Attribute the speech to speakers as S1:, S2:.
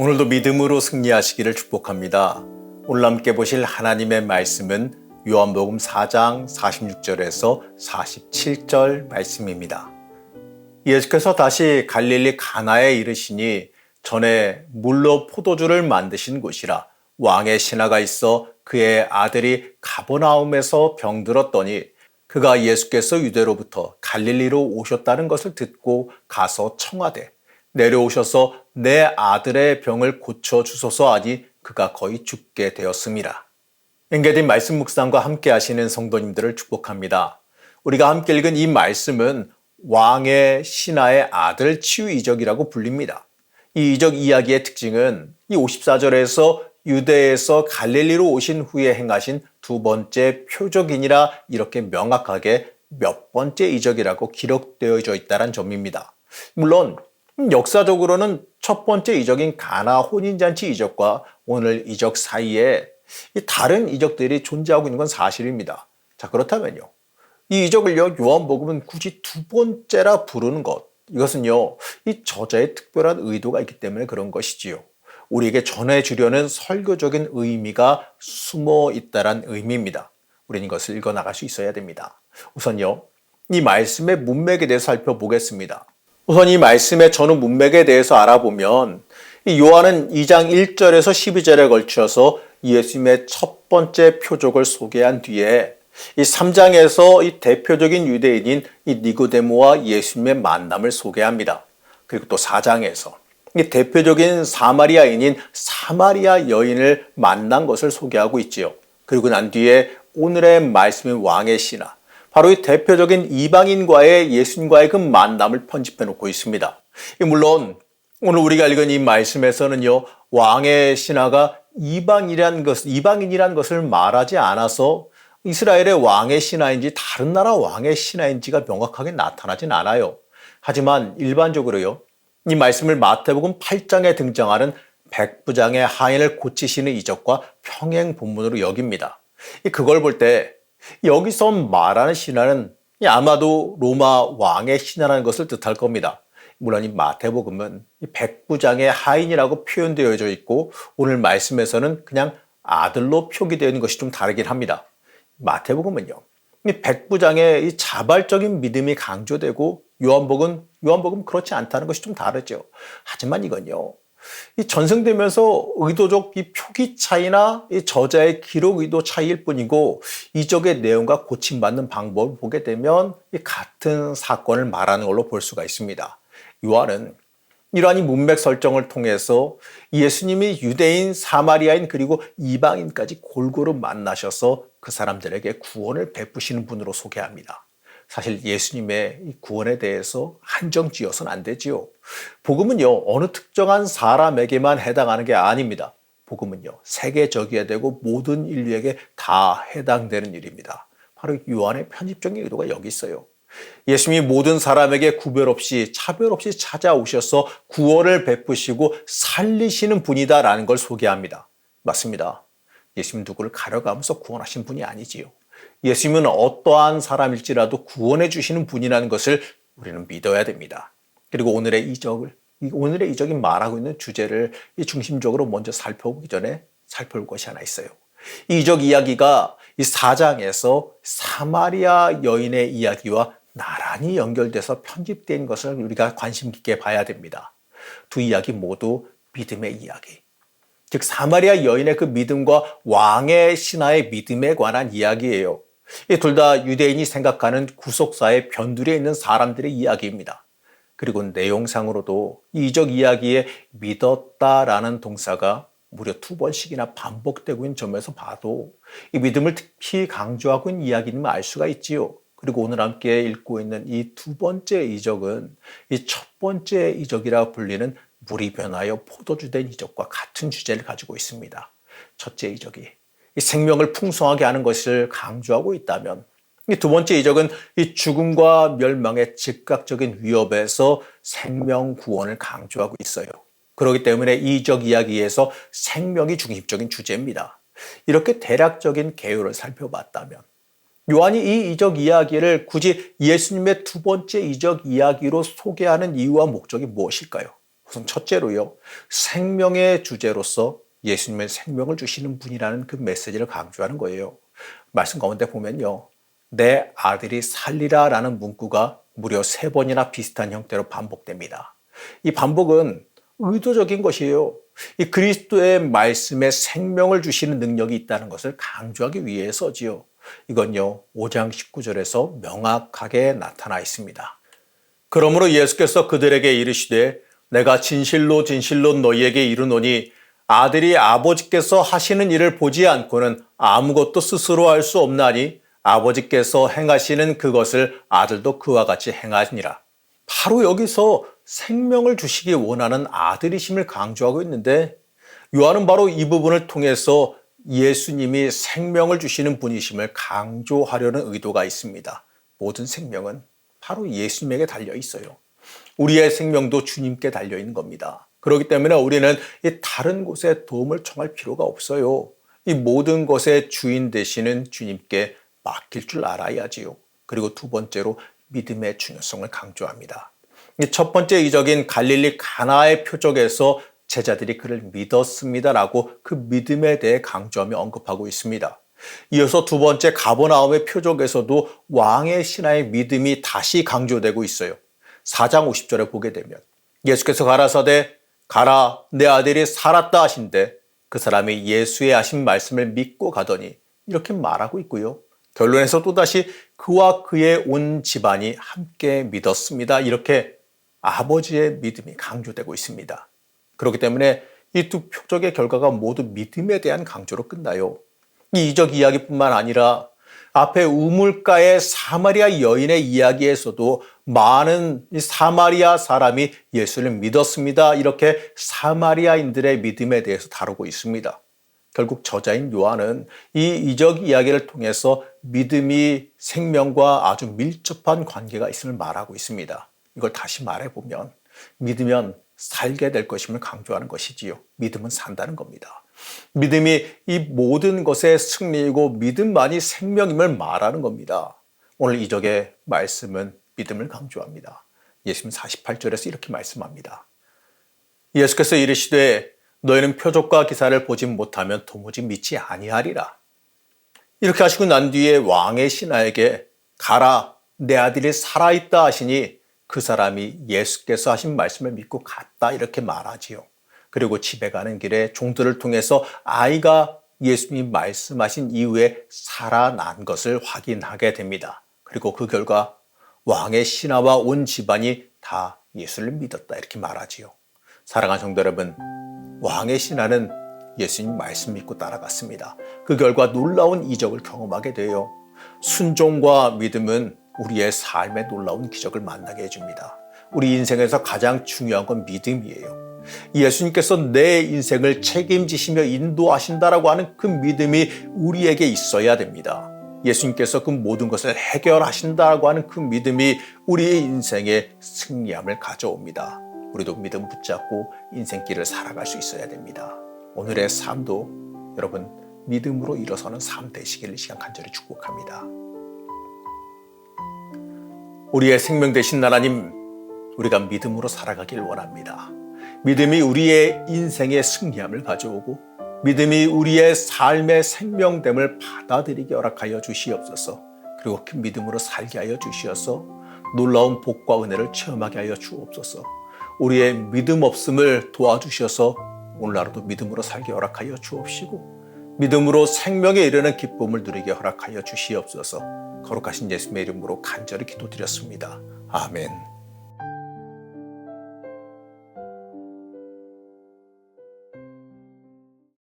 S1: 오늘도 믿음으로 승리하시기를 축복합니다. 오늘 함께 보실 하나님의 말씀은 요한복음 4장 46절에서 47절 말씀입니다. 예수께서 다시 갈릴리 가나에 이르시니 전에 물로 포도주를 만드신 곳이라 왕의 신하가 있어 그의 아들이 가버나움에서 병들었더니 그가 예수께서 유대로부터 갈릴리로 오셨다는 것을 듣고 가서 청하되 내려오셔서 내 아들의 병을 고쳐주소서 하니 그가 거의 죽게 되었음이라. 엔게딘 말씀 묵상과 함께 하시는 성도님들을 축복합니다. 우리가 함께 읽은 이 말씀은 왕의 신하의 아들 치유 이적이라고 불립니다. 이 이적 이야기의 특징은 이 54절에서 유대에서 갈릴리로 오신 후에 행하신 두 번째 표적이니라 이렇게 명확하게 몇 번째 이적이라고 기록되어져 있다는 점입니다. 물론 역사적으로는 첫 번째 이적인 가나 혼인잔치 이적과 오늘 이적 사이에 다른 이적들이 존재하고 있는 건 사실입니다. 자, 그렇다면요. 이 이적을요, 요한복음은 굳이 두 번째라 부르는 것. 이것은요, 이 저자의 특별한 의도가 있기 때문에 그런 것이지요. 우리에게 전해주려는 설교적인 의미가 숨어 있다는 의미입니다. 우리는 이것을 읽어나갈 수 있어야 됩니다. 우선요, 이 말씀의 문맥에 대해서 살펴보겠습니다. 우선 이 말씀의 전후 문맥에 대해서 알아보면 이 요한은 2장 1절에서 12절에 걸쳐서 예수님의 첫 번째 표적을 소개한 뒤에 이 3장에서 이 대표적인 유대인인 이 니고데모와 예수님의 만남을 소개합니다. 그리고 또 4장에서 이 대표적인 사마리아인인 사마리아 여인을 만난 것을 소개하고 있지요. 그리고 난 뒤에 오늘의 말씀인 왕의 신하, 바로 이 대표적인 이방인과의 예수님과의 그 만남을 편집해 놓고 있습니다. 물론 오늘 우리가 읽은 이 말씀에서는요, 왕의 신하가 이방인이란 것을 말하지 않아서 이스라엘의 왕의 신하인지 다른 나라 왕의 신하인지가 명확하게 나타나진 않아요. 하지만 일반적으로요, 이 말씀을 마태복음 8장에 등장하는 백부장의 하인을 고치시는 이적과 평행 본문으로 여깁니다. 그걸 볼 때 여기서 말하는 신하는 아마도 로마 왕의 신하라는 것을 뜻할 겁니다. 물론 이 마태복음은 백부장의 하인이라고 표현되어져 있고 오늘 말씀에서는 그냥 아들로 표기되어 있는 것이 좀 다르긴 합니다. 마태복음은요, 이 백부장의 이 자발적인 믿음이 강조되고 요한복음 그렇지 않다는 것이 좀 다르죠. 하지만 이건요, 이 전승되면서 의도적 이 표기 차이나 이 저자의 기록 의도 차이일 뿐이고 이적의 내용과 고침받는 방법을 보게 되면 이 같은 사건을 말하는 걸로 볼 수가 있습니다. 요한은 이러한 문맥 설정을 통해서 예수님이 유대인, 사마리아인 그리고 이방인까지 골고루 만나셔서 그 사람들에게 구원을 베푸시는 분으로 소개합니다. 사실 예수님의 이 구원에 대해서 한정 지어서는 안 되지요. 복음은요, 어느 특정한 사람에게만 해당하는 게 아닙니다. 복음은요, 세계적이어야 되고 모든 인류에게 다 해당되는 일입니다. 바로 요한의 편집적인 의도가 여기 있어요. 예수님이 모든 사람에게 구별 없이 차별 없이 찾아오셔서 구원을 베푸시고 살리시는 분이다라는 걸 소개합니다. 맞습니다. 예수님 누구를 가려가면서 구원하신 분이 아니지요. 예수님은 어떠한 사람일지라도 구원해 주시는 분이라는 것을 우리는 믿어야 됩니다. 그리고 오늘의 이적이 말하고 있는 주제를 중심적으로 먼저 살펴보기 전에 살펴볼 것이 하나 있어요. 이 이적 이야기가 이 4장에서 사마리아 여인의 이야기와 나란히 연결돼서 편집된 것을 우리가 관심 깊게 봐야 됩니다. 두 이야기 모두 믿음의 이야기. 즉 사마리아 여인의 그 믿음과 왕의 신하의 믿음에 관한 이야기예요. 이 둘 다 유대인이 생각하는 구속사의 변두리에 있는 사람들의 이야기입니다. 그리고 내용상으로도 이 이적 이야기에 믿었다라는 동사가 무려 2번씩이나 반복되고 있는 점에서 봐도 이 믿음을 특히 강조하고 있는 이야기임을 알 수가 있지요. 그리고 오늘 함께 읽고 있는 이 두 번째 이적은 이 첫 번째 이적이라 불리는 물이 변하여 포도주 된 이적과 같은 주제를 가지고 있습니다. 첫째 이적이 이 생명을 풍성하게 하는 것을 강조하고 있다면 이 두 번째 이적은 이 죽음과 멸망의 즉각적인 위협에서 생명 구원을 강조하고 있어요. 그렇기 때문에 이 이적 이야기에서 생명이 중심적인 주제입니다. 이렇게 대략적인 개요를 살펴봤다면 요한이 이 이적 이야기를 굳이 예수님의 두 번째 이적 이야기로 소개하는 이유와 목적이 무엇일까요? 우선 첫째로요, 생명의 주제로서 예수님의 생명을 주시는 분이라는 그 메시지를 강조하는 거예요. 말씀 가운데 보면요, 내 아들이 살리라 라는 문구가 무려 3번이나 비슷한 형태로 반복됩니다. 이 반복은 의도적인 것이에요. 이 그리스도의 말씀에 생명을 주시는 능력이 있다는 것을 강조하기 위해서지요. 이건요, 5장 19절에서 명확하게 나타나 있습니다. 그러므로 예수께서 그들에게 이르시되 내가 진실로 진실로 너희에게 이르노니 아들이 아버지께서 하시는 일을 보지 않고는 아무것도 스스로 할 수 없나니 아버지께서 행하시는 그것을 아들도 그와 같이 행하니라. 바로 여기서 생명을 주시기 원하는 아들이심을 강조하고 있는데, 요한은 바로 이 부분을 통해서 예수님이 생명을 주시는 분이심을 강조하려는 의도가 있습니다. 모든 생명은 바로 예수님에게 달려 있어요. 우리의 생명도 주님께 달려 있는 겁니다. 그렇기 때문에 우리는 이 다른 곳에 도움을 청할 필요가 없어요. 이 모든 것의 주인 되시는 주님께 맡길 줄 알아야지요. 그리고 두 번째로 믿음의 중요성을 강조합니다. 첫 번째 이적인 갈릴리 가나의 표적에서 제자들이 그를 믿었습니다라고 그 믿음에 대해 강조하며 언급하고 있습니다. 이어서 두 번째 가버나움의 표적에서도 왕의 신하의 믿음이 다시 강조되고 있어요. 4장 50절에 보게 되면 예수께서 가라사대 가라 내 아들이 살았다 하신대 그 사람이 예수의 하신 말씀을 믿고 가더니 이렇게 말하고 있고요. 결론에서 또다시 그와 그의 온 집안이 함께 믿었습니다. 이렇게 아버지의 믿음이 강조되고 있습니다. 그렇기 때문에 이 두 표적의 결과가 모두 믿음에 대한 강조로 끝나요. 이 이적 이야기뿐만 아니라 앞에 우물가의 사마리아 여인의 이야기에서도 많은 사마리아 사람이 예수를 믿었습니다. 이렇게 사마리아인들의 믿음에 대해서 다루고 있습니다. 결국 저자인 요한은 이 이적 이야기를 통해서 믿음이 생명과 아주 밀접한 관계가 있음을 말하고 있습니다. 이걸 다시 말해보면 믿으면 살게 될 것임을 강조하는 것이지요. 믿음은 산다는 겁니다. 믿음이 이 모든 것의 승리이고 믿음만이 생명임을 말하는 겁니다. 오늘 이적의 말씀은 믿음을 강조합니다. 예수님 48절에서 이렇게 말씀합니다. 예수께서 이르시되 너희는 표적과 기사를 보지 못하면 도무지 믿지 아니하리라. 이렇게 하시고 난 뒤에 왕의 신하에게 가라 내 아들이 살아있다 하시니 그 사람이 예수께서 하신 말씀을 믿고 갔다 이렇게 말하지요. 그리고 집에 가는 길에 종들을 통해서 아이가 예수님이 말씀하신 이후에 살아난 것을 확인하게 됩니다. 그리고 그 결과 왕의 신하와 온 집안이 다 예수를 믿었다 이렇게 말하지요. 사랑하는 성도 여러분, 왕의 신하는 예수님 말씀 믿고 따라갔습니다. 그 결과 놀라운 이적을 경험하게 돼요. 순종과 믿음은 우리의 삶에 놀라운 기적을 만나게 해줍니다. 우리 인생에서 가장 중요한 건 믿음이에요. 예수님께서 내 인생을 책임지시며 인도하신다라고 하는 그 믿음이 우리에게 있어야 됩니다. 예수님께서 그 모든 것을 해결하신다라고 하는 그 믿음이 우리의 인생에 승리함을 가져옵니다. 우리도 믿음 붙잡고 인생길을 살아갈 수 있어야 됩니다. 오늘의 삶도 여러분 믿음으로 일어서는 삶 되시기를 이 시간 간절히 축복합니다. 우리의 생명 되신 하나님, 우리가 믿음으로 살아가길 원합니다. 믿음이 우리의 인생의 승리함을 가져오고 믿음이 우리의 삶의 생명됨을 받아들이게 허락하여 주시옵소서. 그리고 그 믿음으로 살게 하여 주시어서 놀라운 복과 은혜를 체험하게 하여 주옵소서. 우리의 믿음 없음을 도와주셔서 오늘 하루도 믿음으로 살게 허락하여 주옵시고 믿음으로 생명에 이르는 기쁨을 누리게 허락하여 주시옵소서. 거룩하신 예수님의 이름으로 간절히 기도드렸습니다. 아멘.